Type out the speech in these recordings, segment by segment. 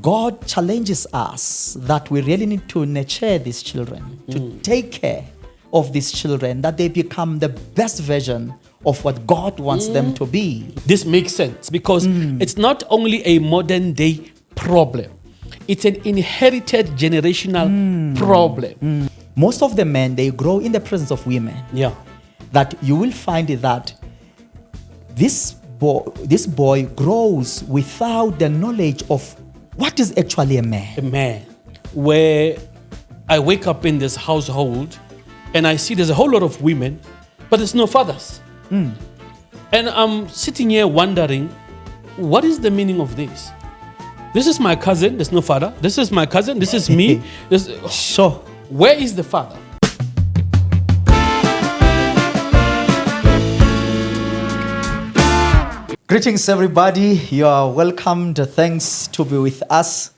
God challenges us that we really need to nurture these children, to take care of these children, that they become the best version of what God wants them to be. This makes sense because it's not only a modern day problem, it's an inherited generational problem. Most of the men, they grow in the presence of women. Yeah. That you will find that this boy grows without the knowledge of what is actually a man. A man. Where I wake up in this household and I see there's a whole lot of women, but there's no fathers. And I'm sitting here wondering, what is the meaning of this? This is my cousin, there's no father. This is my cousin, this is me. Sure. Where is the father? Greetings, everybody. You are welcomed. Thanks to be with us.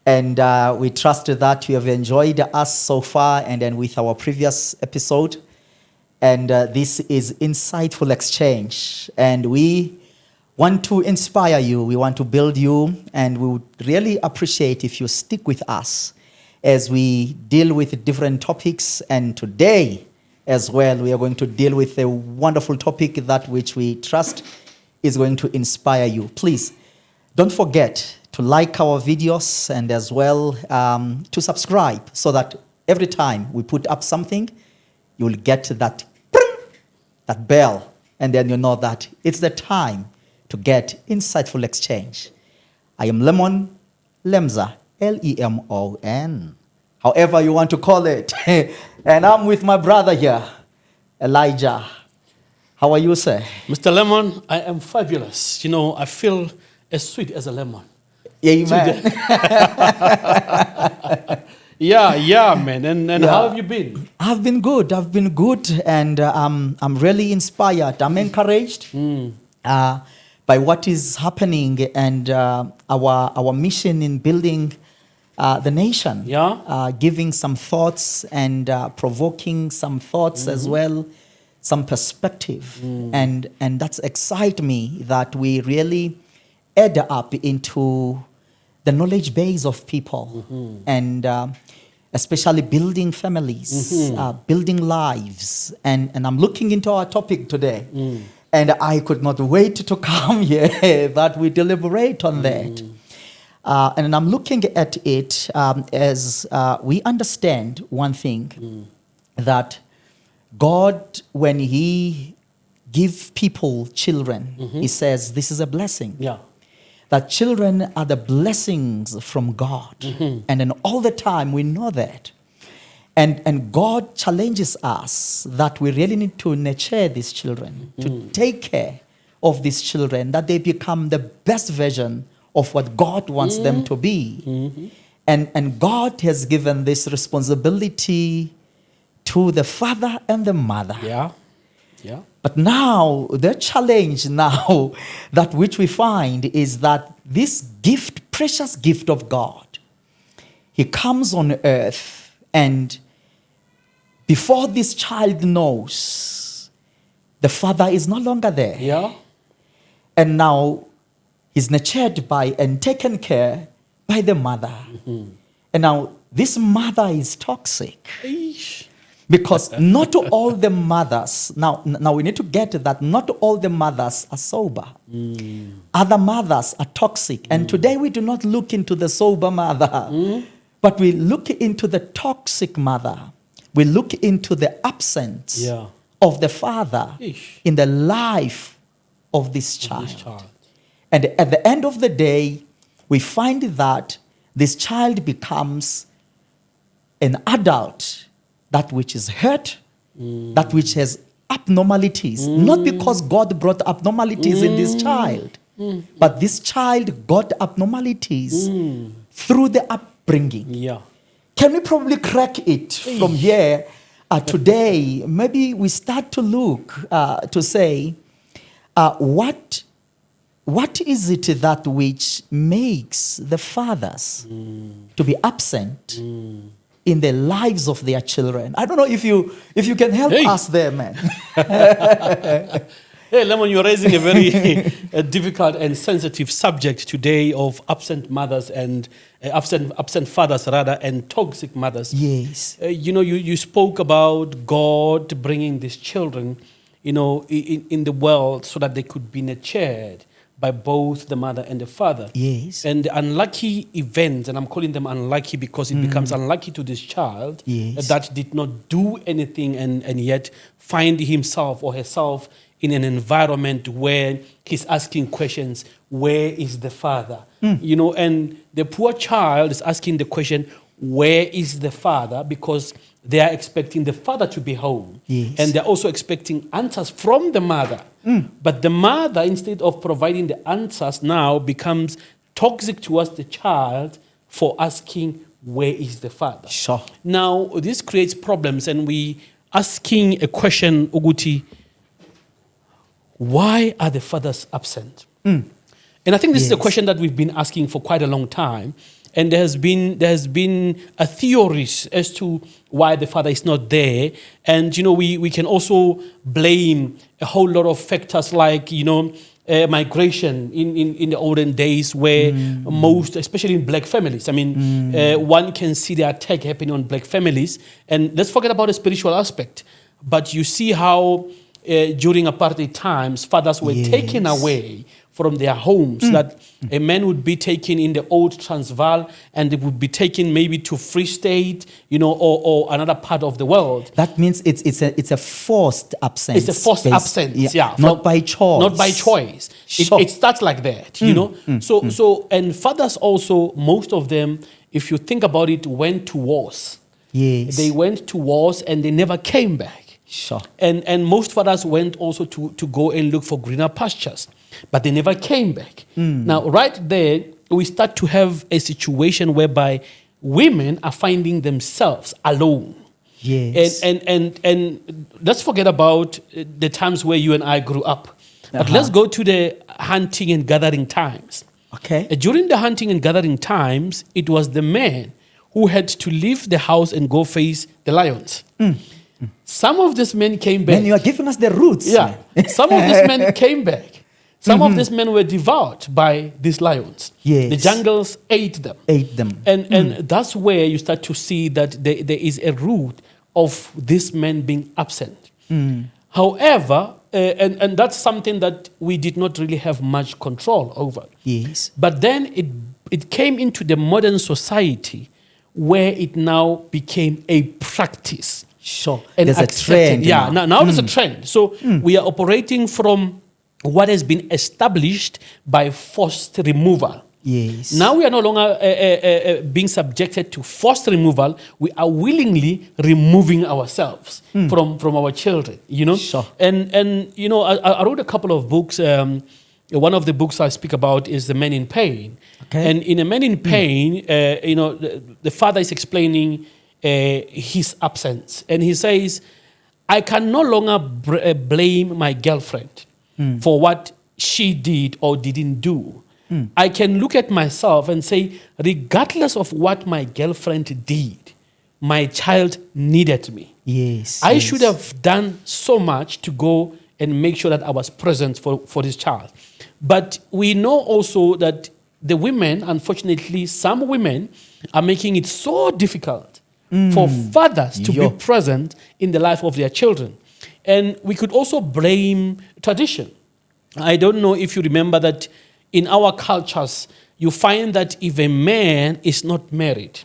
And we trust that you have enjoyed us so far and then with our previous episode. And this is Insightful Exchange. And we want to inspire you. We want to build you. And we would really appreciate if you stick with us as we deal with different topics. And today as well, we are going to deal with a wonderful topic that which we trust is going to inspire you. Please don't forget to like our videos and as well to subscribe so that every time we put up something, you will get that bell, and then you know that it's the time to get Insightful Exchange. I am Lemon, Lemza, Lemon, however you want to call it. And I'm with my brother here, Elijah. How are you, sir? Mr. Lemon, I am fabulous. You know, I feel as sweet as a lemon. Amen. Yeah, man. And how have you been? I've been good. And I'm really inspired. I'm encouraged by what is happening and our mission in building the nation. Yeah. Giving some thoughts and provoking some thoughts as well. Some perspective, and that's excite me that we really add up into the knowledge base of people, and especially building families, building lives, and I'm looking into our topic today, and I could not wait to come here that we deliberate on that, and I'm looking at it as we understand one thing, that God, when He gives people children, He says this is a blessing. Yeah. That children are the blessings from God. And then all the time we know that. And God challenges us that we really need to nurture these children, to take care of these children, that they become the best version of what God wants them to be. And God has given this responsibility to the father and the mother. Yeah. But now, the challenge now, that which we find is that this gift, precious gift of God, He comes on earth, and before this child knows, the father is no longer there. Yeah. And now, he's nurtured by and taken care by the mother. And now, this mother is toxic. Eesh. Because not all the mothers, now we need to get that not all the mothers are sober. Other mothers are toxic. And today we do not look into the sober mother, but we look into the toxic mother. We look into the absence of the father in the life of this child. And at the end of the day, we find that this child becomes an adult, that which is hurt, that which has abnormalities. Not because God brought abnormalities in this child, but this child got abnormalities through the upbringing. Yeah. Can we probably crack it from here today? Maybe we start to look to say, what is it that which makes the fathers to be absent in the lives of their children? I don't know if you can help us there, man. Hey, Lemon, you're raising a very difficult and sensitive subject today of absent mothers and absent fathers, rather, and toxic mothers. Yes. You spoke about God bringing these children, in the world so that they could be nurtured by both the mother and the father. Yes. And the unlucky events, and I'm calling them unlucky because it becomes unlucky to this child Yes. that did not do anything and yet find himself or herself in an environment where he's asking questions, where is the father? And the poor child is asking the question, where is the father? Because they are expecting the father to be home. Yes. And they're also expecting answers from the mother. But the mother, instead of providing the answers, now becomes toxic towards the child for asking, where is the father? Sure. Now, this creates problems, and we asking a question, Uguti, why are the fathers absent? And I think this is a question that we've been asking for quite a long time. And there has been a theories as to why the father is not there. And, we can also blame a whole lot of factors like, migration in the olden days where most, especially in black families, one can see the attack happening on black families. And let's forget about the spiritual aspect. But you see how during apartheid times, fathers were taken away from their homes, that a man would be taken in the old Transvaal and it would be taken maybe to Free State, or another part of the world. That means it's a forced absence. It's a forced absence, Not by choice. Not by choice. Sure. It starts like that, So, and fathers also, most of them, if you think about it, went to wars. Yes. They went to wars and they never came back. Sure. And most fathers went also to go and look for greener pastures, but they never came back. Now, right there, we start to have a situation whereby women are finding themselves alone. Yes. And let's forget about the times where you and I grew up. But let's go to the hunting and gathering times. Okay. During the hunting and gathering times, it was the man who had to leave the house and go face the lions. Some of these men came back. Man, you are giving us the roots. Yeah. Some of these men came back. Some of these men were devoured by these lions. Yes. The jungles ate them. And that's where you start to see that there is a root of these men being absent. However, and that's something that we did not really have much control over. Yes. But then it came into the modern society where it now became a practice. Sure. And there's accepted. a trend. Yeah, now there's a trend. So we are operating from what has been established by forced removal. Yes. Now we are no longer being subjected to forced removal. We are willingly removing ourselves from our children, Sure. And I wrote a couple of books. One of the books I speak about is The Man in Pain. Okay. And in A Man in Pain, the father is explaining his absence. And he says, I can no longer blame my girlfriend for what she did or didn't do. I can look at myself and say, regardless of what my girlfriend did, my child needed me. Yes. I should have done so much to go and make sure that I was present for this child. But we know also that the women, unfortunately, some women are making it so difficult for fathers to be present in the life of their children. And we could also blame tradition. I don't know if you remember that in our cultures, you find that if a man is not married,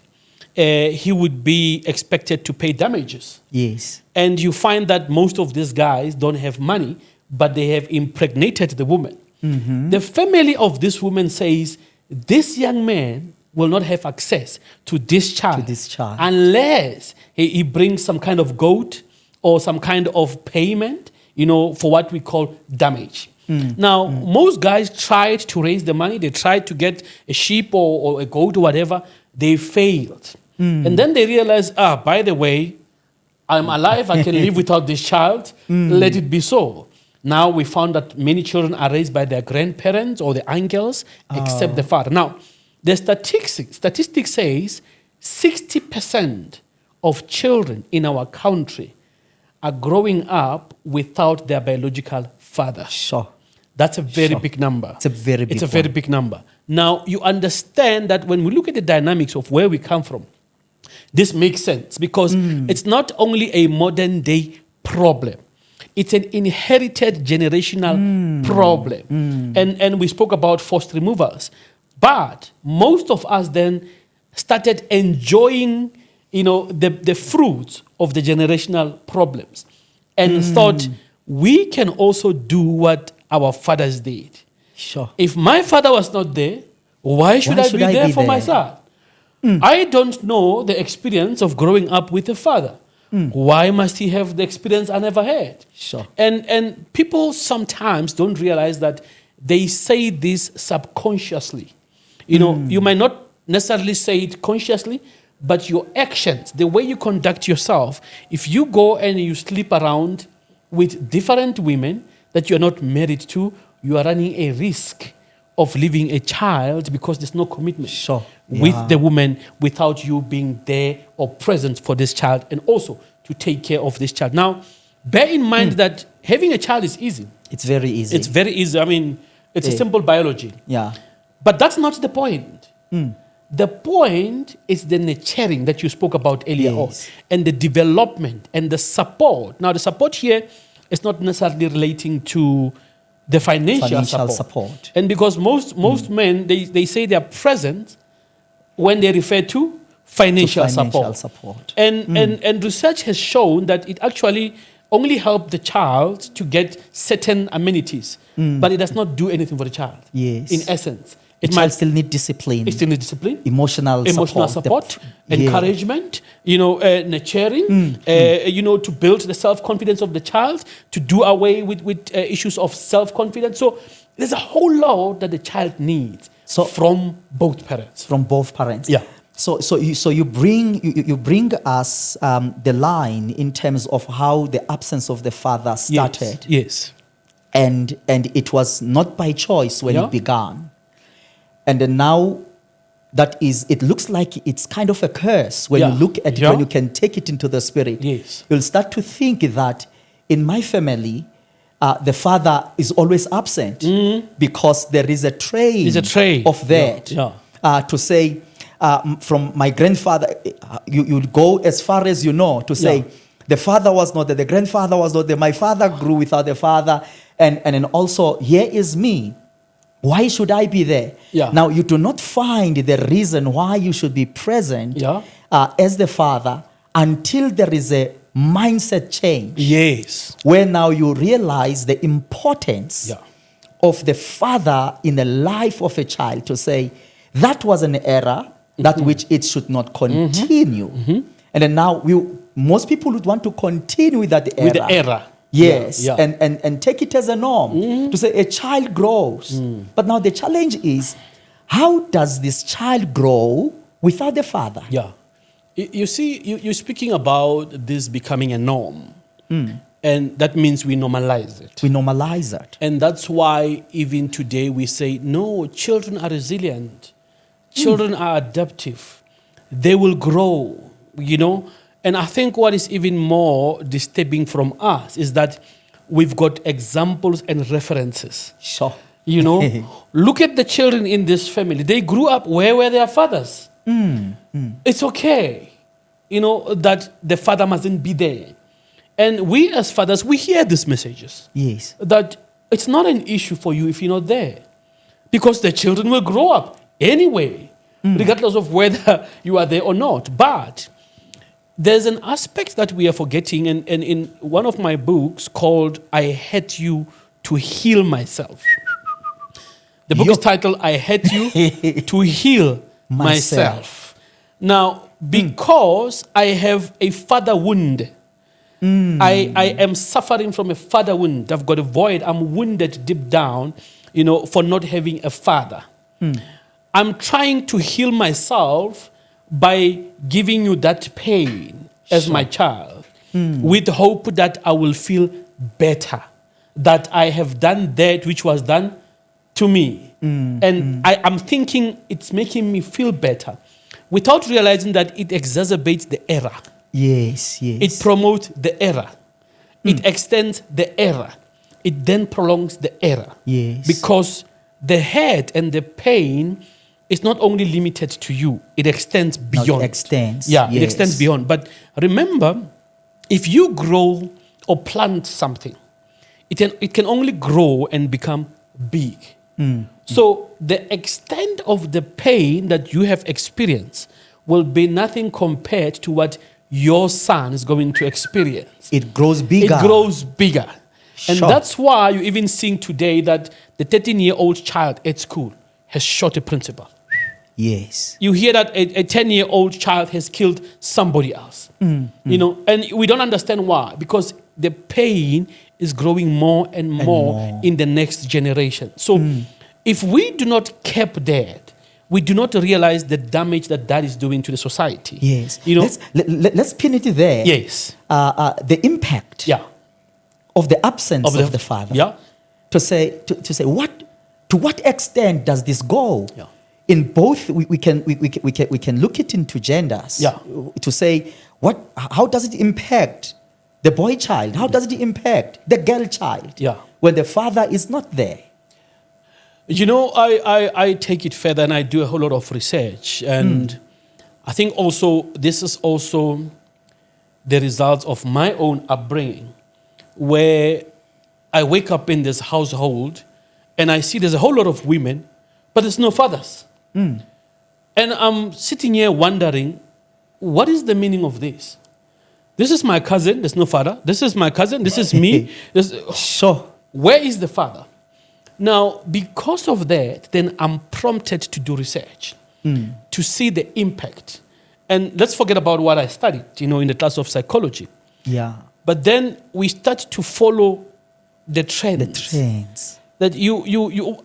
he would be expected to pay damages. Yes. And you find that most of these guys don't have money, but they have impregnated the woman. The family of this woman says, this young man will not have access to this child, unless he brings some kind of goat or some kind of payment, for what we call damage. Now, most guys tried to raise the money. They tried to get a sheep or a goat or whatever. They failed. And then they realized, by the way, I'm alive. I can live without this child. Let it be so. Now we found that many children are raised by their grandparents or the uncles, except the father. Now, the statistic says 60% of children in our country are growing up without their biological father. Sure. That's a very Sure. big number. It's a very big It's a very one. big number. Now, you understand that when we look at the dynamics of where we come from, this makes sense because it's not only a modern day problem, it's an inherited generational problem. And we spoke about forced removals. But most of us then started enjoying, the fruits of the generational problems and thought we can also do what our fathers did. Sure. If my father was not there, why should I be there for my son? I don't know the experience of growing up with a father. Why must he have the experience I never had? Sure. And people sometimes don't realize that they say this subconsciously. You might not necessarily say it consciously, but your actions, the way you conduct yourself, if you go and you sleep around with different women that you're not married to, you are running a risk of leaving a child because there's no commitment Sure. with Yeah. the woman without you being there or present for this child and also to take care of this child. Now, bear in mind that having a child is easy. It's very easy. It's very easy. I mean, it's a simple biology. Yeah. But that's not the point. The point is the nurturing that you spoke about earlier on, Yes. and the development and the support. Now, the support here is not necessarily relating to the financial support. And because most men, they say they are present when they refer to financial support. And research has shown that it actually only helps the child to get certain amenities, but it does not do anything for the child. Yes. In essence. The child still need discipline. It still needs discipline. Emotional support. Encouragement, nurturing, to build the self-confidence of the child, to do away with issues of self-confidence. So there's a whole lot that the child needs from both parents. From both parents. Yeah. So you bring us the line in terms of how the absence of the father started. Yes. And it was not by choice when it began. And then now it looks like it's kind of a curse when you look at it, when you can take it into the spirit. Yes. You'll start to think that in my family, the father is always absent because there is a train of that. To say, from my grandfather, you go as far as you know to say, the father was not there, the grandfather was not there, my father grew without the father, and then also, here is me. Why should I be there? Yeah. Now, you do not find the reason why you should be present as the father until there is a mindset change. Yes. Where now you realize the importance of the father in the life of a child to say, that was an error, that which it should not continue. And then now, most people would want to continue with that error. With the error. Yes, and take it as a norm to say a child grows. But now the challenge is, how does this child grow without the father? Yeah. You see, you're speaking about this becoming a norm. And that means we normalize it. We normalize it. And that's why even today we say, no, children are resilient. Children are adaptive. They will grow, And I think what is even more disturbing from us is that we've got examples and references. Sure. Look at the children in this family. They grew up where were their fathers? It's okay, that the father mustn't be there. And we as fathers, we hear these messages. Yes. That it's not an issue for you if you're not there. Because the children will grow up anyway, regardless of whether you are there or not. But there's an aspect that we are forgetting, and in one of my books called I Had You to Heal Myself. The book is titled I Had You to Heal Myself. Now, because I have a father wound, I am suffering from a father wound. I've got a void. I'm wounded deep down, for not having a father. I'm trying to heal myself by giving you that pain as my child, with hope that I will feel better, that I have done that which was done to me. And I'm thinking it's making me feel better, without realizing that it exacerbates the error. Yes. It promotes the error. It extends the error. it then prolongs the error. Yes. Because the hurt and the pain is not only limited to you, it extends beyond. It extends. Yeah, yes. it extends beyond. But remember, if you grow or plant something, it can only grow and become big. So the extent of the pain that you have experienced will be nothing compared to what your son is going to experience. It grows bigger. It grows bigger. And Sure. that's why you even seeing today that the 13-year-old child at school has shot a principal. Yes. You hear that a 10-year-old child has killed somebody else. You know, and we don't understand why. Because the pain is growing more and more in the next generation. So if we do not keep that, we do not realize the damage that is doing to the society. Yes. You know, Let's pin it there. yes. The impact Yeah. of the absence of the father. Yeah. To say to what extent does this go? Yeah. In both, we can look it into genders. Yeah. To say how does it impact the boy child? How does it impact the girl child? Yeah. When the father is not there. You know, I take it further and I do a whole lot of research. And I think also this is also the result of my own upbringing, where I wake up in this household and I see there's a whole lot of women, but there's no fathers. And I'm sitting here wondering, what is the meaning of this? This is my cousin, there's no father. This is my cousin, this is me. Sure. Where is the father? Now, because of that, then I'm prompted to do research, to see the impact. And let's forget about what I studied, you know, in the class of psychology. Yeah. But then we start to follow the trends. The trends. That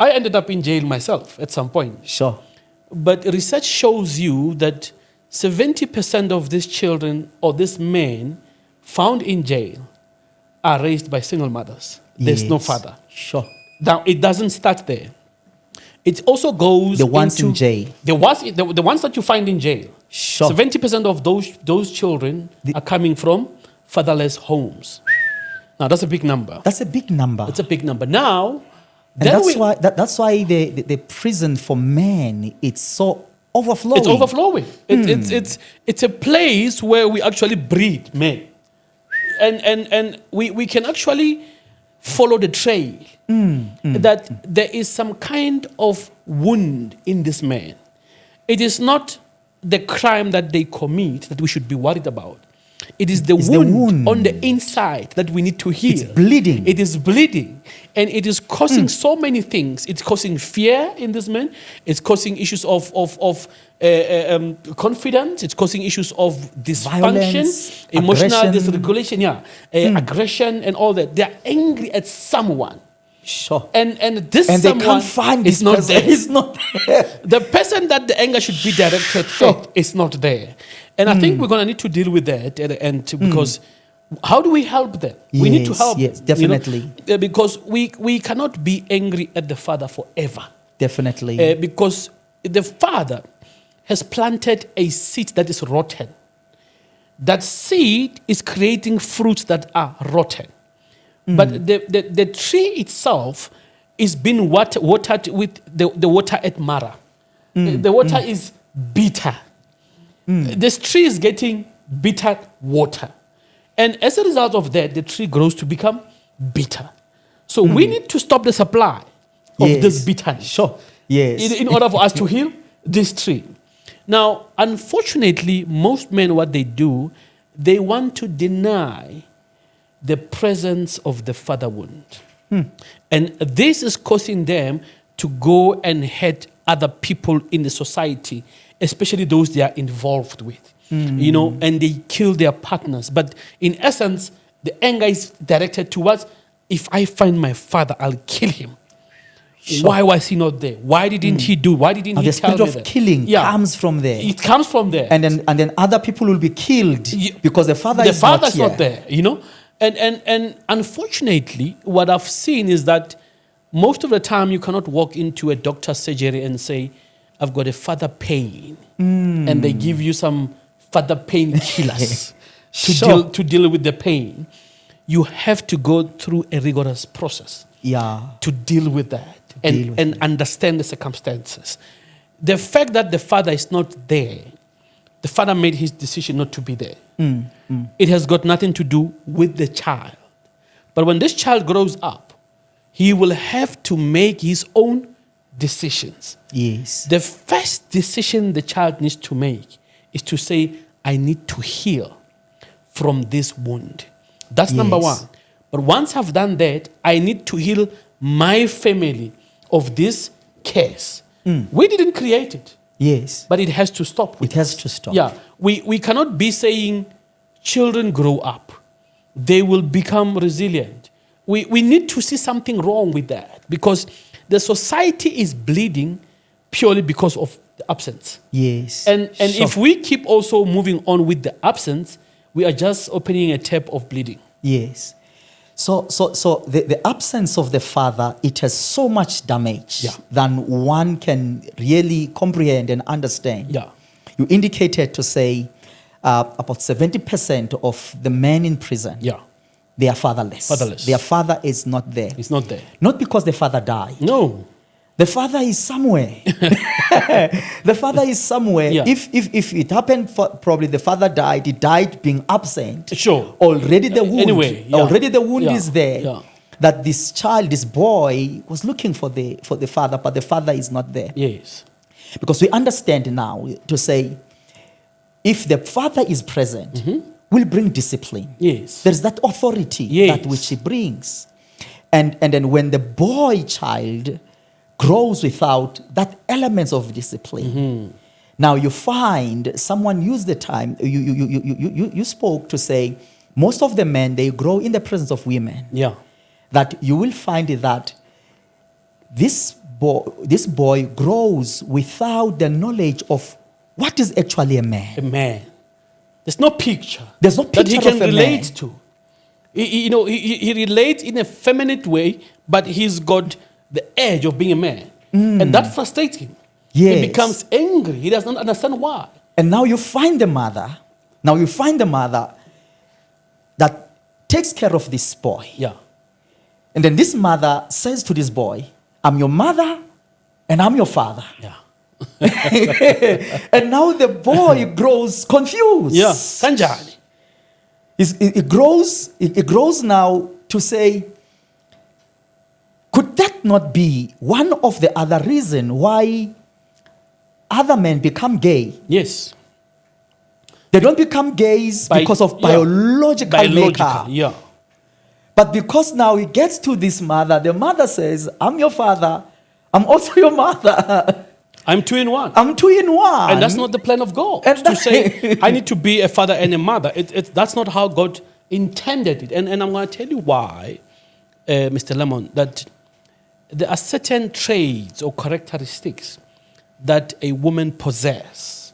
I ended up in jail myself at some point. Sure. But research shows you that 70% of these children or these men found in jail are raised by single mothers. There's no Yes. father. Sure. Now, it doesn't start there. It also goes The ones into in jail. The ones that you find in jail. Sure. 70% of those children are coming from fatherless homes. Now, that's a big number. That's a big number. That's a big number. Now, And that's why the prison for men, it's so overflowing. it's overflowing. It's a place where we actually breed men. And we can actually follow the trail that there is some kind of wound in this man. It is not the crime that they commit that we should be worried about. It is the wound on the inside that we need to heal. It's bleeding. It is bleeding. And it is causing so many things. It's causing fear in this man. It's causing issues of confidence. It's causing issues of dysfunction, Violence, emotional aggression. dysregulation, aggression and all that. They're angry at someone. Sure. And And this they someone can't find is this not person. there. He's not there. The person that the anger should be directed at is not there. And I think we're going to need to deal with that at the end because how do we help them? We need to Yes, help yes, them, you know? definitely. Because we cannot be angry at the father forever. Definitely. Because the father has planted a seed that is rotten. That seed is creating fruits that are rotten. But the tree itself is being watered with the water at Mara. The water is bitter. This tree is getting bitter water. And as a result of that, the tree grows to become bitter. So we need to stop the supply of this bitterness. Sure. Yes. In order for us to heal this tree. Now, unfortunately, most men, what they do, they want to deny the presence of the father wound. And this is causing them to go and hurt other people in the society, especially those they are involved with. You know, and they kill their partners. But in essence, the anger is directed towards, if I find my father, I'll kill him. Sure. Why was he not there? Why didn't he do? Why didn't And he the tell spirit me of that? killing comes from there. It comes from there. And then other people will be killed because the father The is father's not not here. there, you know. And unfortunately, what I've seen is that most of the time you cannot walk into a doctor's surgery and say, I've got a father pain. And they give you some father pain killers Sure. to deal with the pain. you have to go through a rigorous process Yeah. to deal with that deal with and understand the circumstances. The fact that the father is not there, the father made his decision not to be there. It has got nothing to do with the child. But when this child grows up, he will have to make his own decisions. Yes. The first decision the child needs to make is to say, I need to heal from this wound. That's number Yes. one. But once I've done that, I need to heal my family of this case. We didn't create it, Yes. but it has to stop. It has to stop. Yeah, we cannot be saying children grow up, they will become resilient. We need to see something wrong with that because the society is bleeding purely because of the absence. Yes. And So- if we keep also moving on with the absence, we are just opening a tap of bleeding. Yes. So the absence of the father, it has so much damage Yeah. than one can really comprehend and understand. Yeah. You indicated to say about 70% of the men in prison, Yeah, they are fatherless. Fatherless. Their father is not there. it's not there. Not because the father died. No. The father is somewhere. The father is somewhere. Yeah. If it happened, probably the father died. He died being absent. Sure. Already the wound. Anyway, yeah. Already the wound Yeah. is there. Yeah. That this child, this boy, was looking for the father, but the father is not there. Yes. Because we understand now to say, if the father is present, will bring discipline. Yes. There's that authority, Yes. that which he brings. And then when the boy child grows without that elements of discipline, now you find someone used the time, you spoke to say, most of the men, they grow in the presence of women. Yeah. That you will find that this boy grows without the knowledge of what is actually a man. A man. There's no picture. There's no that he picture can of a relate man. to. He relates in a feminine way, but he's got the edge of being a man. And that frustrates him. Yes. He becomes angry. He doesn't understand why. And now you find the mother. Now you find the mother that takes care of this boy. Yeah. And then this mother says to this boy, I'm your mother and I'm your father. Yeah. And now the boy grows confused. Yeah. Kanjani. It grows now to say, could that not be one of the other reasons why other men become gay? Yes. They don't become gays because of biological makeup. Yeah. But because now it gets to this mother, the mother says, I'm your father, I'm also your mother. I'm 2 in 1. I'm 2 in 1. And that's not the plan of God. And To say, I need to be a father and a mother. That's not how God intended it. And I'm going to tell you why, Mr. Lemon, that there are certain traits or characteristics that a woman possesses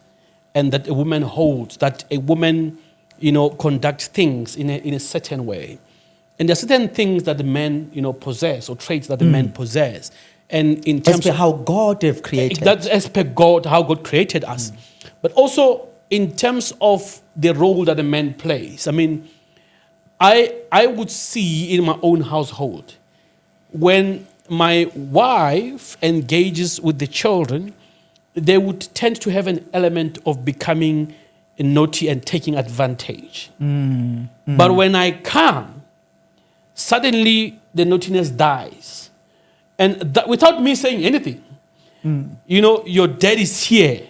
and that a woman holds, that a woman, conducts things in a certain way. And there are certain things that the men, possess, or traits that the men possess. And in terms as per how God have created. That's as per God, how God created us. But also in terms of the role that the man plays. I mean, I would see in my own household, when my wife engages with the children, they would tend to have an element of becoming naughty and taking advantage. But when I come, suddenly the naughtiness dies. And that, without me saying anything, your dad is here.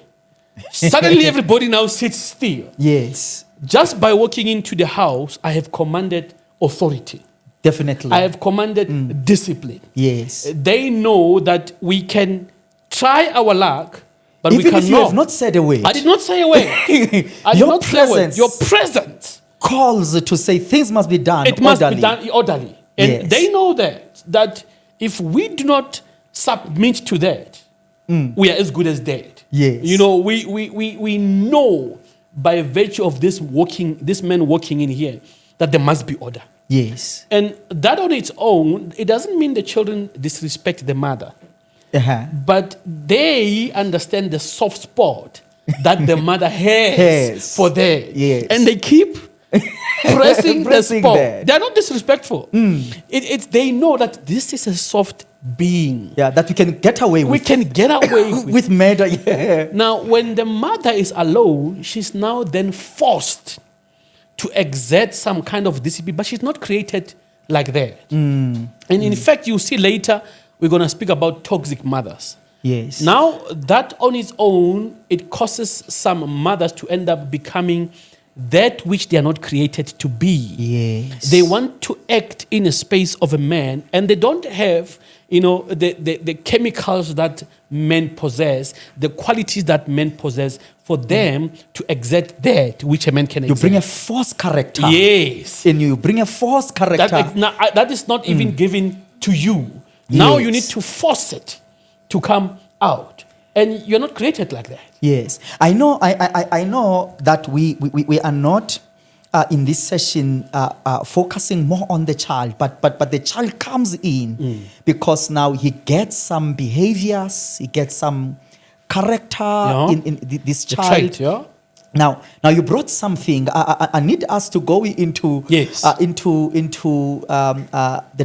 Suddenly everybody now sits still. Yes, Just by walking into the house, I have commanded authority. definitely. I have commanded discipline. Yes. They know that we can try our luck, but we Even cannot. if you have not said a word, I did not say a word. I did your not say a word. presence Your presence. calls to say things must be done It must orderly. be done orderly. And Yes. they know that if we do not submit to that, we are as good as dead. Yes. We know by virtue of this man walking in here, that there must be order. Yes. And that on its own, it doesn't mean the children disrespect the mother. Uh-huh. But they understand the soft spot that the mother has Yes. for them. Yes. And they keep pressing the Pressing spot. that. They are not disrespectful. It's they know that this is a soft being. Yeah, that we can get away We with. can get away with. With murder, yeah. Now, when the mother is alone, she's now then forced to exert some kind of discipline, but she's not created like that. And in fact, you see later, we're going to speak about toxic mothers. Yes. Now, that on its own, it causes some mothers to end up becoming that which they are not created to be. Yes. They want to act in a space of a man, and they don't have, the chemicals that men possess, the qualities that men possess for them to exert that which a man can You exert. bring a false character. Yes. In you bring a false character. That is not even given to you. Now you Yes. need to force it to come out. And you're not created like that. Yes, I know. I know that we are not in this session focusing more on the child, but the child comes in because now he gets some behaviors, he gets some character in this The child. trait, yeah? Now you brought something. I need us to go into the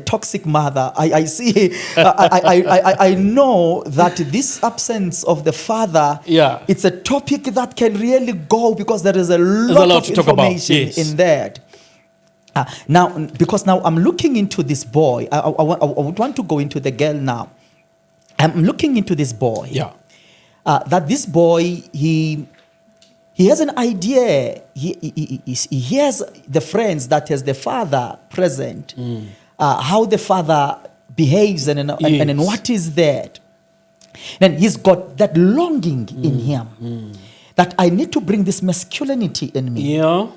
toxic mother. I see. I know that this absence of the father. Yeah. It's a topic that can really go because there is a lot of to talk about, information yes. in that. Now, because now I'm looking into this boy. I would want to go into the girl now. I'm looking into this boy. Yeah. That this boy he has an idea. He has the friends that has the father present. How the father behaves and what is that. Then he's got that longing in him that I need to bring this masculinity in me. Yeah.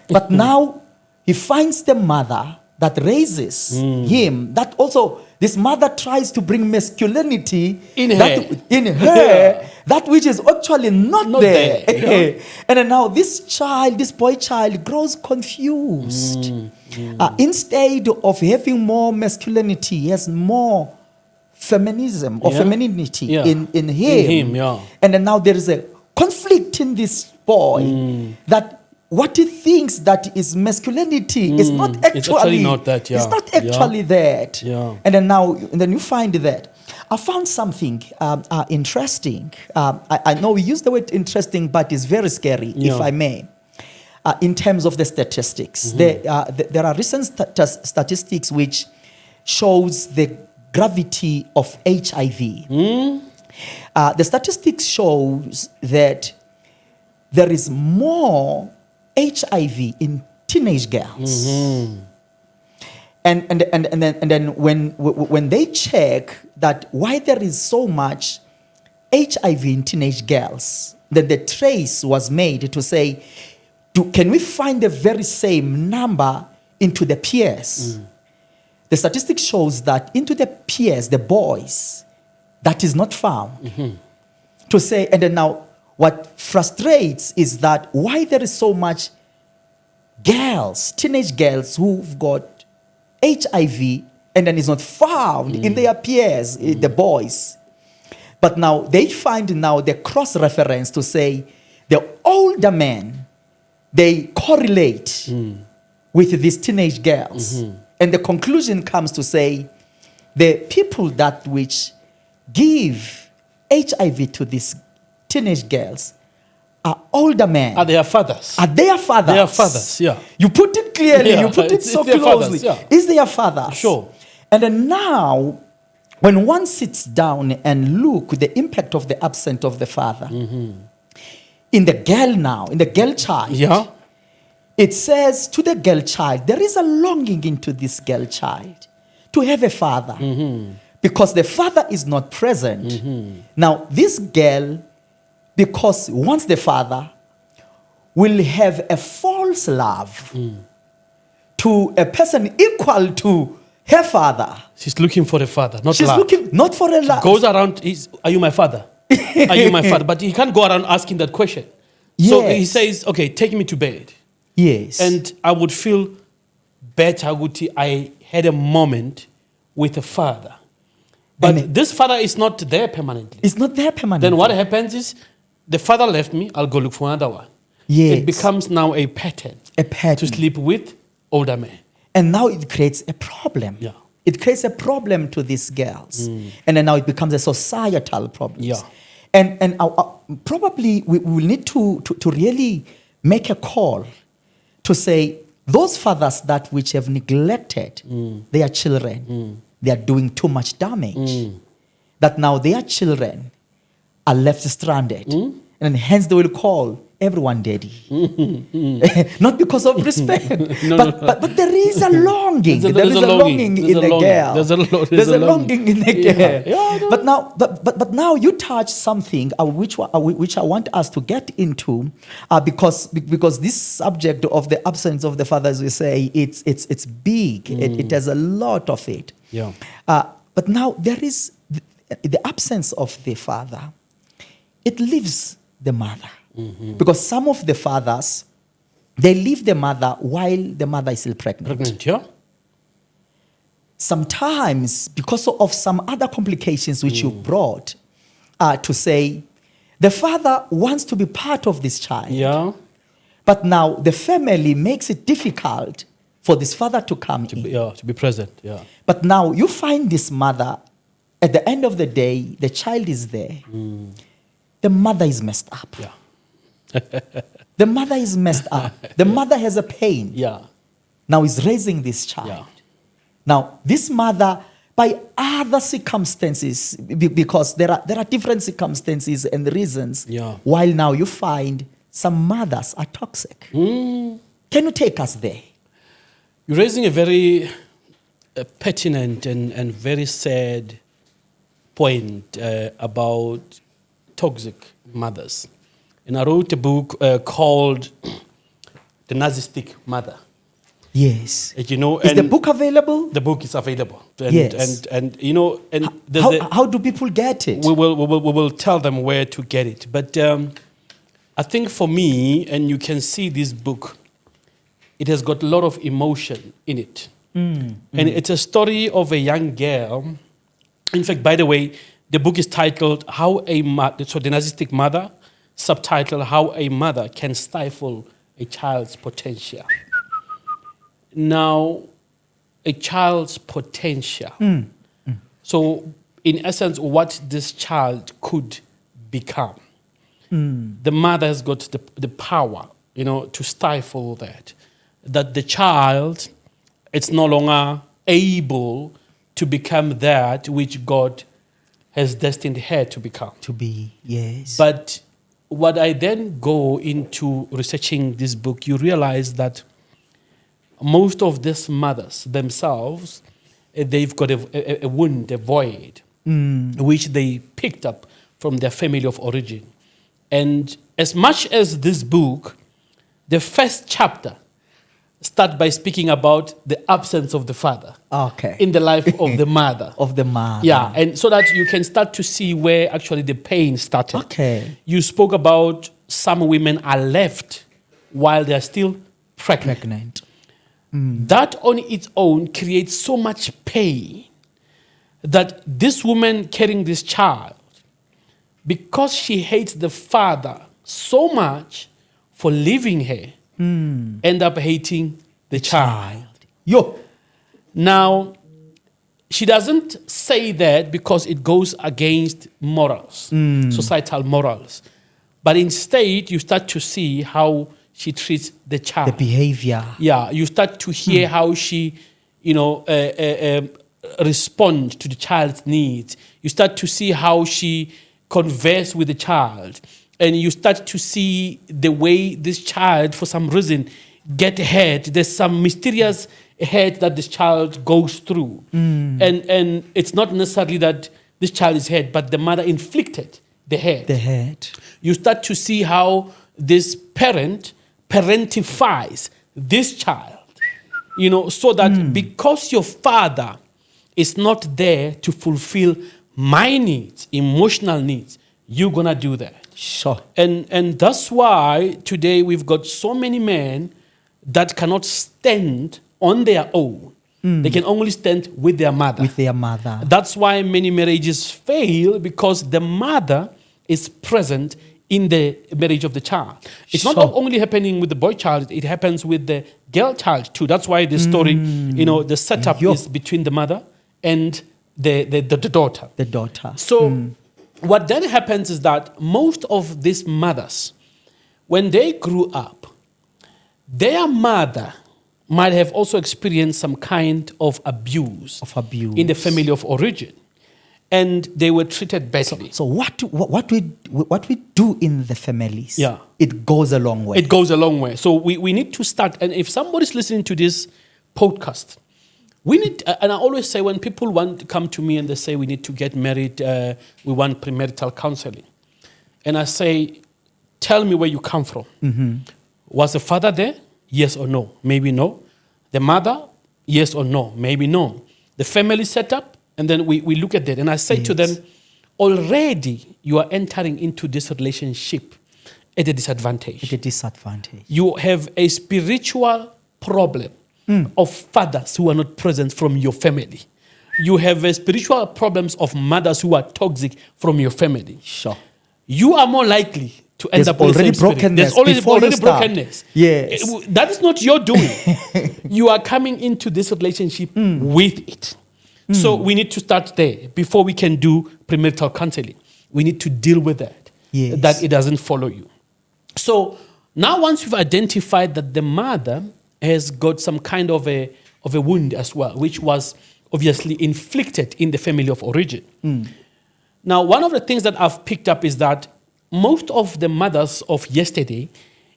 But now he finds the mother that raises him. That also, this mother tries to bring masculinity In her. That which is actually not there. there, And then now this boy child grows confused. Instead of having more masculinity, he has more feminism or femininity in him. And then now there is a conflict in this boy that what he thinks that is masculinity is not actually, It's actually not that, It's not actually that. Yeah. And then you find that. I found something interesting. I know we use the word interesting, but it's very scary, if I may. In terms of the statistics, there are recent statistics which shows the gravity of HIV. The statistics shows that there is more HIV in teenage girls. And then when they check that why there is so much HIV in teenage girls, then the trace was made to say, can we find the very same number into the peers? The statistics shows that into the peers, the boys, that is not found. To say, and then now what frustrates is that why there is so much girls, teenage girls who've got HIV and then is not found in their peers, the boys. But now they find now the cross-reference to say the older men, they correlate with these teenage girls. And the conclusion comes to say the people that which give HIV to these teenage girls are older men. Are their fathers? Are their fathers? Their fathers, yeah. You put it clearly, Yeah, you put it so it's their closely. fathers, yeah. It's their fathers. Sure. And then now, when one sits down and look the impact of the absence of the father, in the girl now, in the girl child, it says to the girl child, there is a longing into this girl child to have a father. Because the father is not present. Now, this girl, because once the father will have a false love to a person equal to her father. She's looking for a father, not She's love. looking not for a love. Goes around, are you my father? Are you my father? But he can't go around asking that question. So he says, okay, take me to bed. Yes. And I would feel better I had a moment with a father. But this father is not there permanently. It's not there permanently. Then what happens is, the father left me, I'll go look for another one. Yes. It becomes now a pattern. A pattern. to sleep with older men. And now it creates a problem. Yeah. It creates a problem to these girls. And then now it becomes a societal problem. Yeah. And probably we will need to really make a call to say those fathers that which have neglected their children, they are doing too much damage. That now their children are left stranded. And hence they will call everyone daddy. Not because of respect, but there is a longing. There is a longing in the girl. There's a longing in the girl. Yeah, but now you touch something which I want us to get into, because this subject of the absence of the father, as we say, it's big. It has a lot of it. Yeah. But now there is the absence of the father. It leaves the mother. Because some of the fathers, they leave the mother while the mother is still pregnant. Yeah. Sometimes, because of some other complications which you brought, to say, the father wants to be part of this child. Yeah. But now the family makes it difficult for this father to come in. To be present. Yeah. But now you find this mother, at the end of the day, the child is there. The mother is messed up. Yeah. The mother is messed up. The mother has a pain. Yeah. Now is raising this child. Yeah. Now, this mother, by other circumstances, because there are different circumstances and reasons, while now you find some mothers are toxic. Can you take us there? You're raising a very pertinent and very sad point about toxic mothers. And I wrote a book called The Narcissistic Mother. Yes. You know, is the book available? The book is available. And, yes. And you know, and how do people get it? We will tell them where to get it. But I think for me, and you can see this book, it has got a lot of emotion in it. And it's a story of a young girl. In fact, by the way, the book is titled How a Mother, so The Narcissistic Mother, subtitle How a Mother Can Stifle a Child's Potential. Now, a child's potential. So, in essence, what this child could become. The mother has got the power, you know, to stifle that. That the child, it's no longer able to become that which God has destined her to become. To be, yes. But what I then go into researching this book, you realize that most of these mothers themselves, they've got a wound, a void, which they picked up from their family of origin. And as much as this book, the first chapter, start by speaking about the absence of the father in the life of the mother. Of the mother. Yeah, and so that you can start to see where actually the pain started. Okay. You spoke about some women are left while they are still pregnant. That on its own creates so much pain that this woman carrying this child, because she hates the father so much for leaving her, end up hating the child. Now, she doesn't say that because it goes against morals, societal morals. But instead, you start to see how she treats the child. The behavior. Yeah, you start to hear how she, you know, responds to the child's needs. You start to see how she converses with the child. And you start to see the way this child, for some reason, get hurt. There's some mysterious hurt that this child goes through. And it's not necessarily that this child is hurt, but the mother inflicted the hurt. The hurt. You start to see how this parent parentifies this child. You know, so that because your father is not there to fulfill my needs, emotional needs, you're going to do that. Sure. And that's why today we've got so many men that cannot stand on their own. They can only stand with their mother. With their mother. That's why many marriages fail, because the mother is present in the marriage of the child. It's not Sure. only happening with the boy child, it happens with the girl child too. That's why the story, the setup is between the mother and the daughter. The daughter. So what then happens is that most of these mothers, when they grew up, their mother might have also experienced some kind of abuse in the family of origin, and they were treated badly. So what we do in the families, Yeah. it goes a long way. It goes a long way. So we need to start, and if somebody's listening to this podcast, we need, and I always say when people want to come to me and they say we need to get married, we want premarital counseling. And I say, tell me where you come from. Was the father there? Yes or no? Maybe no. The mother? Yes or no? Maybe no. The family setup? And then we look at that. And I say to them, already you are entering into this relationship at a disadvantage. At a disadvantage. You have a spiritual problem of fathers who are not present from your family. You have a spiritual problems of mothers who are toxic from your family. Sure. You are more likely to end up with the same spirit. There's already brokenness. Yes. That is not your doing. You are coming into this relationship with it. So we need to start there before we can do premarital counseling. We need to deal with that, that it doesn't follow you. So now once you've identified that the mother has got some kind of a wound as well, which was obviously inflicted in the family of origin. Now, one of the things that I've picked up is that most of the mothers of yesterday,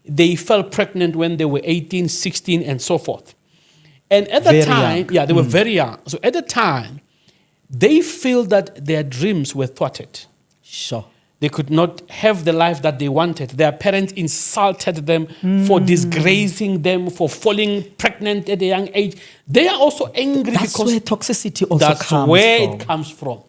they fell pregnant when they were 18, 16, and so forth. And at the time, they were very young. So at the time, they feel that their dreams were thwarted. Sure. They could not have the life that they wanted. Their parents insulted them for disgracing them, for falling pregnant at a young age. They are also angry That's because where toxicity also that's comes where from. it comes from.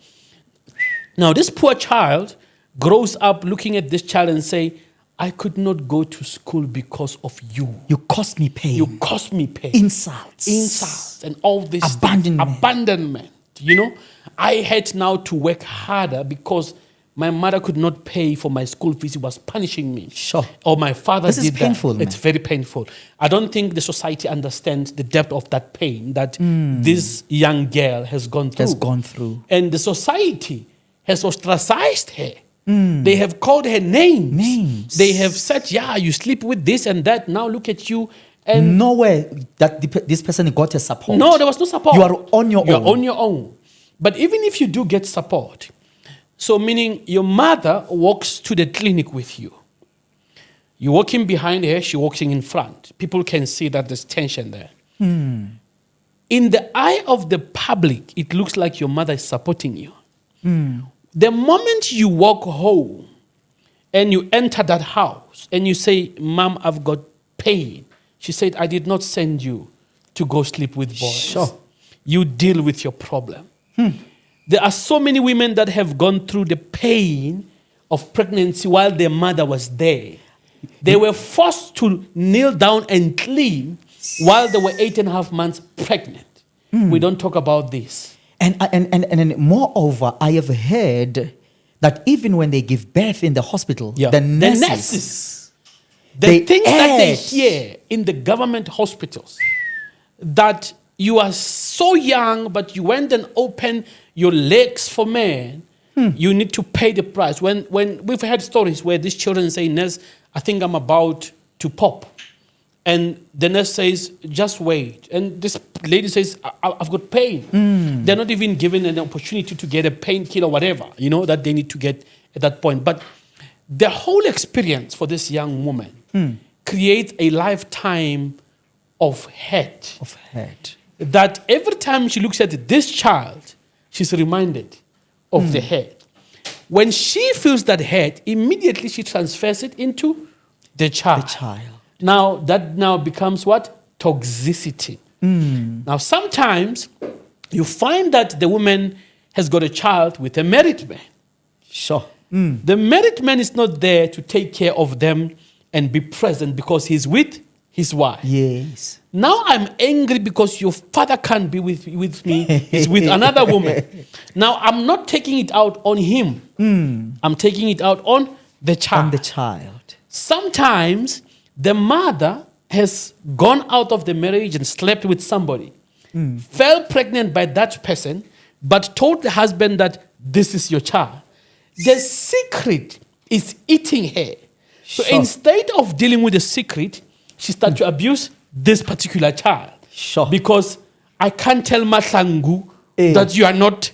Now, this poor child grows up looking at this child and say, I could not go to school because of you. You caused me pain. You caused me pain. Insults. And all this abandonment. You know, I had now to work harder because my mother could not pay for my school fees. She was punishing me. Sure. Or my father This is did painful, that. man. It's very painful. I don't think the society understands the depth of that pain that this young girl has gone through. And the society has ostracized her. They have called her names. They have said, you sleep with this and that. Now look at you. And nowhere that this person got a support. No, there was no support. You are on your own. You are on your own. But even if you do get support, so meaning your mother walks to the clinic with you. You're walking behind her, she's walking in front. People can see that there's tension there. In the eye of the public, it looks like your mother is supporting you. The moment you walk home and you enter that house and you say, Mom, I've got pain. She said, I did not send you to go sleep with boys. Sure. You deal with your problem. There are so many women that have gone through the pain of pregnancy while their mother was there. They were forced to kneel down and clean while they were 8.5 months pregnant. We don't talk about this. And moreover, I have heard that even when they give birth in the hospital, the nurses, the things that they hear in the government hospitals, that you are so young, but you went and opened your legs for men, you need to pay the price. When we've had stories where these children say, nurse, I think I'm about to pop. And the nurse says, just wait. And this lady says, I've got pain. They're not even given an opportunity to get a painkiller or whatever, that they need to get at that point. But the whole experience for this young woman creates a lifetime of hate. That every time she looks at this child, she's reminded of the hate. When she feels that hate, immediately she transfers it into the child. Now, that becomes what? Toxicity. Now, sometimes you find that the woman has got a child with a married man. Sure. The married man is not there to take care of them and be present because he's with his wife. Yes. Now I'm angry because your father can't be with me. He's with another woman. Now I'm not taking it out on him. I'm taking it out on the child. On the child. Sometimes the mother has gone out of the marriage and slept with somebody, fell pregnant by that person, but told the husband that this is your child. The secret is eating her. So Sure. instead of dealing with the secret, she started to abuse this particular child. Sure. Because I can't tell Mahlangu Eh. that you are not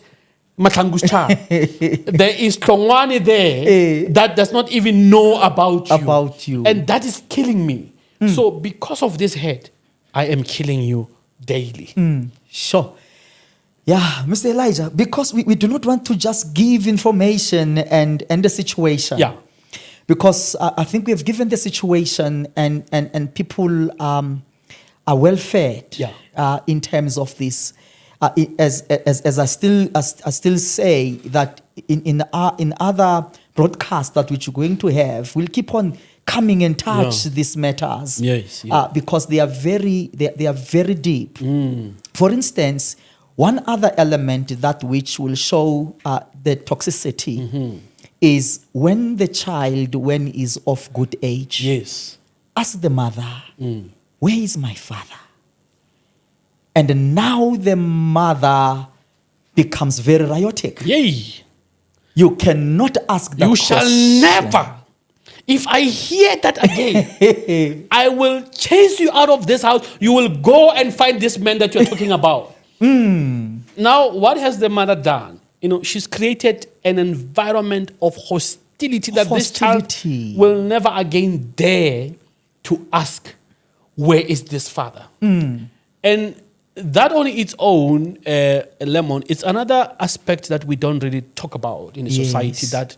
Mahlangu's child. There is Tongwane there that does not even know about you. About you. And that is killing me. So because of this head, I am killing you daily. Sure. Yeah, Mr. Elijah, because we do not want to just give information and the situation. Yeah. Because I think we have given the situation and people are well fed in terms of this. As I still say that in other broadcasts that which we're going to have, we'll keep on coming and touch these matters. Yes. Because they are very deep. For instance, one other element that which will show the toxicity is when the child, when is of good age, Yes. ask the mother, where is my father? And now the mother becomes very riotic. Yay. You cannot ask that You question. shall never. If I hear that again, I will chase you out of this house. You will go and find this man that you're talking about. Now, what has the mother done? She's created an environment of hostility that this child will never again dare to ask, where is this father? And that on its own, Lemon, it's another aspect that we don't really talk about in the society, that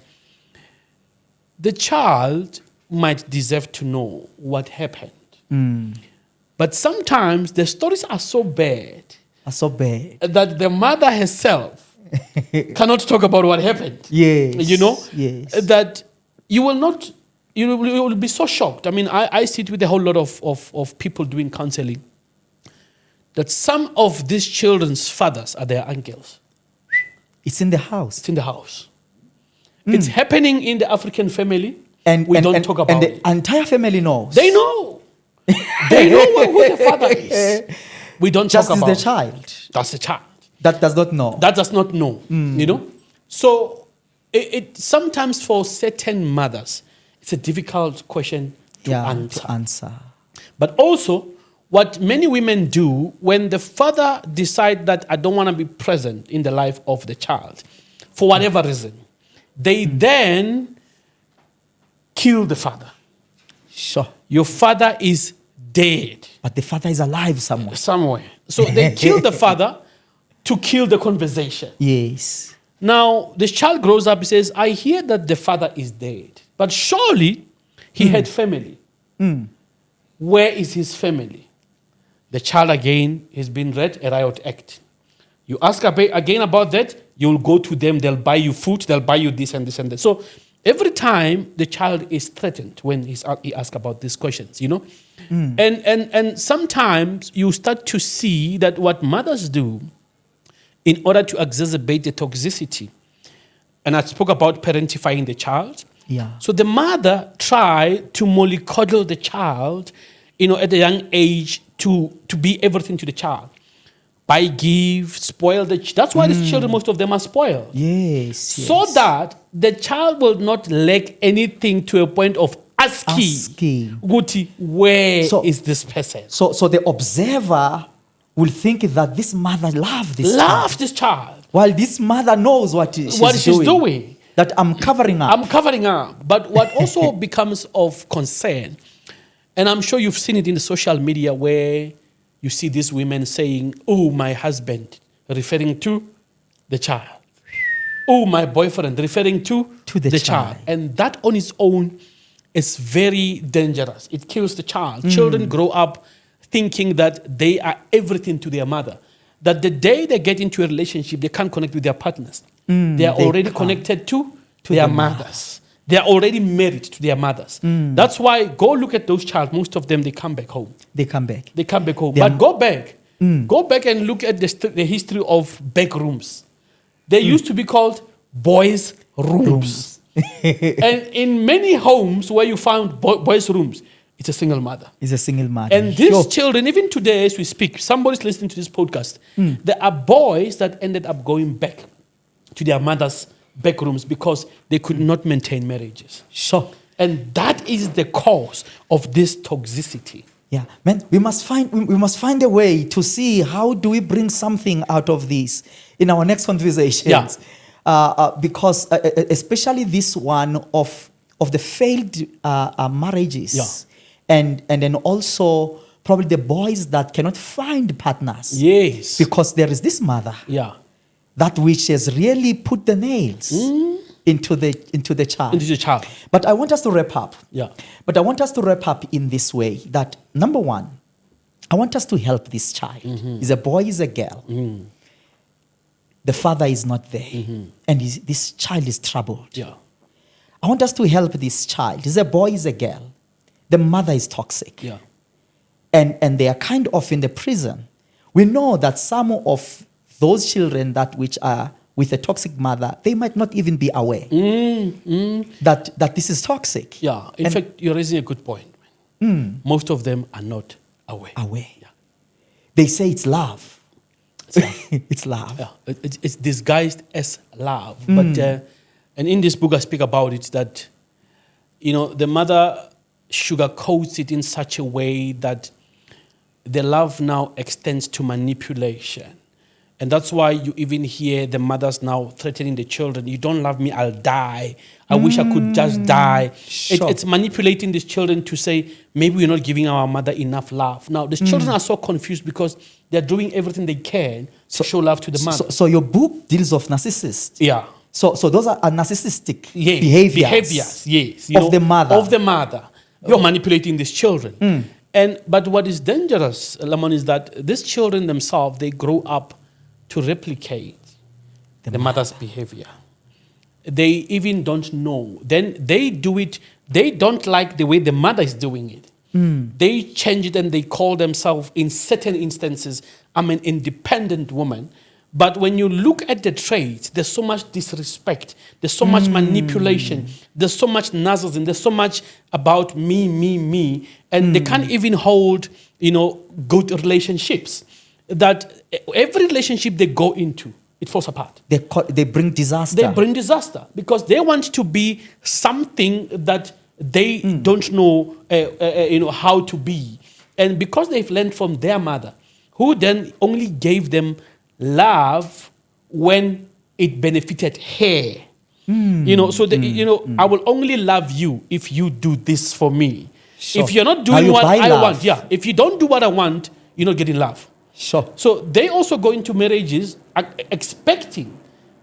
the child might deserve to know what happened. But sometimes the stories are so bad that the mother herself cannot talk about what happened. Yes. Yes. That you will be so shocked. I mean, I sit with a whole lot of people doing counseling, that some of these children's fathers are their uncles. It's in the house. It's in the house. It's happening in the African family, And we don't talk about and it. the entire family knows. They know. They know who the father is. We don't Just talk is about the child. That's the child. That does not know. That does not know. So it sometimes for certain mothers, it's a difficult question to answer. But also, what many women do when the father decide that I don't want to be present in the life of the child, for whatever reason, they then kill the father. Sure. Your father is dead. But the father is alive somewhere. So they kill the father to kill the conversation. Yes. Now, this child grows up, he says, I hear that the father is dead, but surely he had family. Where is his family? The child again has been read a riot act. You ask again about that, you'll go to them, they'll buy you food, they'll buy you this and this and that. So every time the child is threatened when he asks about these questions, And sometimes you start to see that what mothers do in order to exacerbate the toxicity, and I spoke about parentifying the child. Yeah. So the mother tried to mollycoddle the child, at a young age to be everything to the child. Buy gifts, spoil the child. That's why these children, most of them are spoiled. Yes. So that the child will not lack anything to a point of asking. Guti, where is this person? So the observer will think that this mother loves this child. While this mother knows what she's doing. That I'm covering up. But what also becomes of concern, and I'm sure you've seen it in the social media where you see these women saying, oh, my husband, referring to the child. Oh, my boyfriend, referring to the child. And that on its own is very dangerous. It kills the child. Children grow up thinking that they are everything to their mother. That the day they get into a relationship, they can't connect with their partners. They are already connected to their mothers. They are already married to their mothers. That's why go look at those child. Most of them, they come back home. They come back home. But go back. Go back and look at the history of back rooms. They used to be called boys' rooms. And in many homes where you found boys' rooms, it's a single mother. It's a single mother. And these children, even today as we speak, somebody's listening to this podcast, there are boys that ended up going back to their mother's back rooms because they could not maintain marriages. Sure. And that is the cause of this toxicity. Yeah, man, we must find a way to see how do we bring something out of this in our next conversations. Yeah. Because especially this one of the failed marriages. Yeah. And then also probably the boys that cannot find partners. Yes. Because there is this mother. Yeah. That which has really put the nails into the child. Into the child. But I want us to wrap up. Yeah. But I want us to wrap up in this way that number one, I want us to help this child. Is a boy, is a girl. The father is not there. And this child is troubled. Yeah. I want us to help this child. Is a boy, is a girl. The mother is toxic. Yeah. And they are kind of in the prison. We know that some of those children that which are with a toxic mother, they might not even be aware that this is toxic. Yeah. In fact, you're raising a good point. Most of them are not aware. Yeah. They say it's love. It's love. It's love. Yeah. It's disguised as love. But and in this book I speak about it that, the mother sugarcoats it in such a way that the love now extends to manipulation. And that's why you even hear the mothers now threatening the children. You don't love me, I'll die. I wish I could just die. Sure. It's manipulating these children to say, maybe we're not giving our mother enough love. Now, these children are so confused because they're doing everything they can to show love to the mother. So your book deals of narcissists. Yeah. So those are narcissistic Yes. behaviors. Yes. Of the mother. Of the mother. You're manipulating these children. But what is dangerous, Lamon, is that these children themselves, they grow up to replicate the mother's behavior. They even don't know. Then they do it. They don't like the way the mother is doing it. They change it and they call themselves, in certain instances, I'm an independent woman. But when you look at the traits, there's so much disrespect. There's so much manipulation. There's so much narcissism. There's so much about me. And they can't even hold, good relationships. That every relationship they go into, it falls apart. They bring disaster. They bring disaster because they want to be something that they don't know, how to be. And because they've learned from their mother, who then only gave them love when it benefited her. I will only love you if you do this for me. Sure. If you're not doing what I love. want, if you don't do what I want, you're not getting love. Sure. So they also go into marriages expecting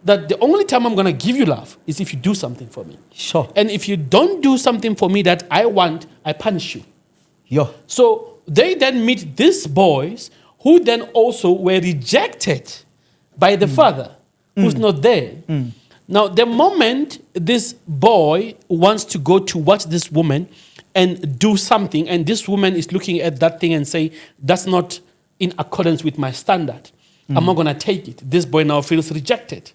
that the only time I'm going to give you love is if you do something for me. Sure. And if you don't do something for me that I want, I punish you. Yeah. So they then meet these boys who then also were rejected by the father, who's not there. Now, the moment this boy wants to go to watch this woman and do something, and this woman is looking at that thing and say, that's not in accordance with my standard, I'm not going to take it. This boy now feels rejected.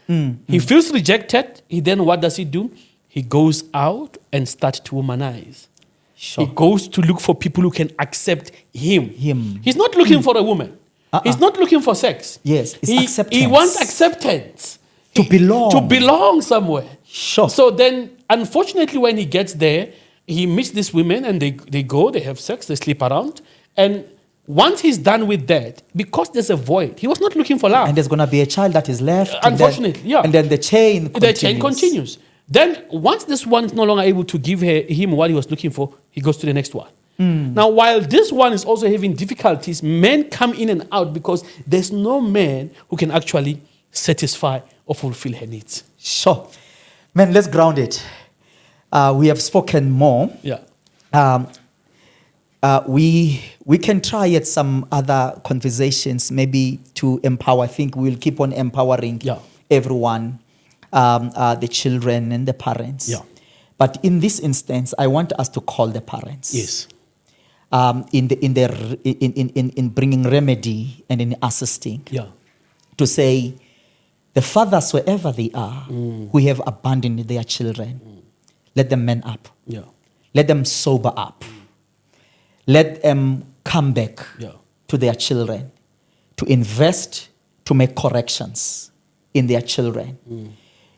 He feels rejected. What does he do? He goes out and starts to womanize. Sure. He goes to look for people who can accept him. He's not looking for a woman. He's not looking for sex. Yes, it's acceptance. He wants acceptance. To belong. To belong somewhere. Sure. So then, unfortunately, when he gets there, he meets these women and they go, they have sex, they sleep around. And once he's done with that, because there's a void, he was not looking for love. And there's going to be a child that is left. Unfortunately, And then the chain continues. The chain continues. Then, once this one is no longer able to give him what he was looking for, he goes to the next one. Now, while this one is also having difficulties, men come in and out because there's no man who can actually satisfy or fulfill her needs. Sure. Man, let's ground it. We have spoken more. Yeah. We can try at some other conversations, maybe to empower. I think we'll keep on empowering everyone, the children and the parents. Yeah. But in this instance, I want us to call the parents. Yes. In bringing remedy and in assisting. Yeah. To say, The fathers, wherever they are, who have abandoned their children, let them man up. Yeah. Let them sober up. Let them come back Yeah. to their children, to invest, to make corrections in their children.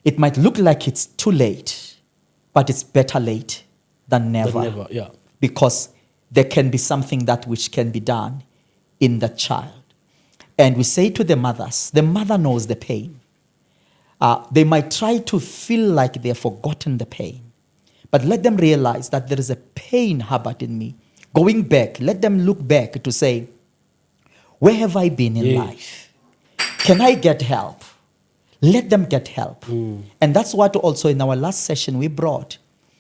It might look like it's too late, but it's better late than never. But never, yeah. Because there can be something that which can be done in the child. And we say to the mothers, the mother knows the pain. They might try to feel like they have forgotten the pain, but let them realize that there is a pain harbored in me. Going back, let them look back to say, where have I been in life? Can I get help? Let them get help. And that's what also in our last session we brought,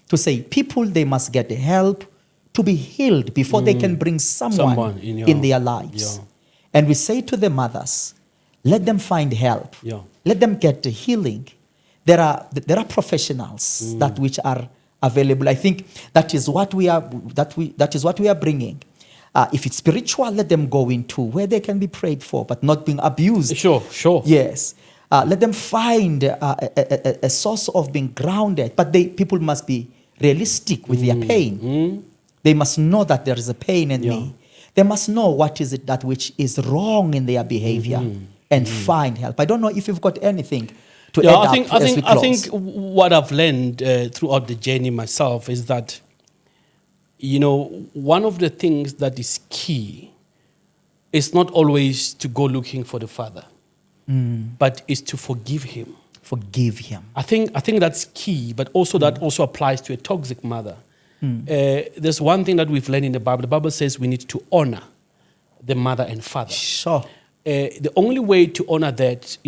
to say people, they must get help to be healed before they can bring someone in their lives. Yeah. And we say to the mothers, let them find help. Yeah. Let them get the healing. There are professionals that which are available. I think that is what we are bringing. If it's spiritual, let them go into where they can be prayed for, but not being abused. Sure. Yes. Let them find a source of being grounded, but people must be realistic with their pain. They must know that there is a pain in me. They must know what is it that which is wrong in their behavior and find help. I don't know if you've got anything to add I think, up as we I close. think what I've learned throughout the journey myself is that, one of the things that is key is not always to go looking for the father, but is to forgive him. Forgive him. I think that's key, but also that also applies to a toxic mother. There's one thing that we've learned in the Bible. The Bible says we need to honor the mother and father. Sure. The only way to honor that,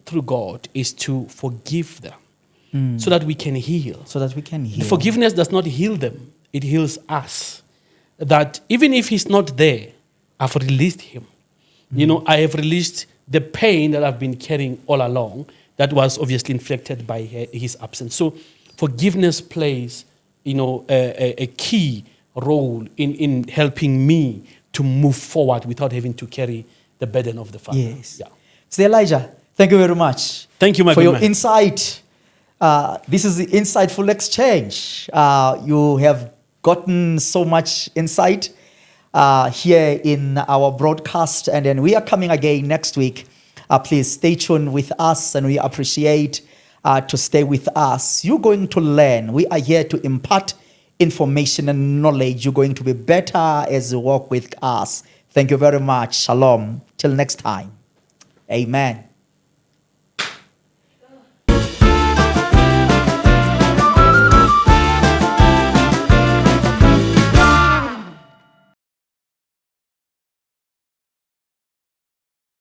through God, is to forgive them so that we can heal. So that we can heal. The forgiveness does not heal them. It heals us. That even if he's not there, I've released him. I have released the pain that I've been carrying all along that was obviously inflicted by his absence. So forgiveness plays, a key role in helping me to move forward without having to carry the burden of the Father. Yes. Yeah. So Elijah, thank you very much. Thank you, my for good your man. insight. This is the insightful exchange. You have gotten so much insight here in our broadcast, and then we are coming again next week. Please stay tuned with us, and we appreciate to stay with us. You're going to learn. We are here to impart information and knowledge. You're going to be better as you walk with us. Thank you very much. Shalom. Till next time. Amen.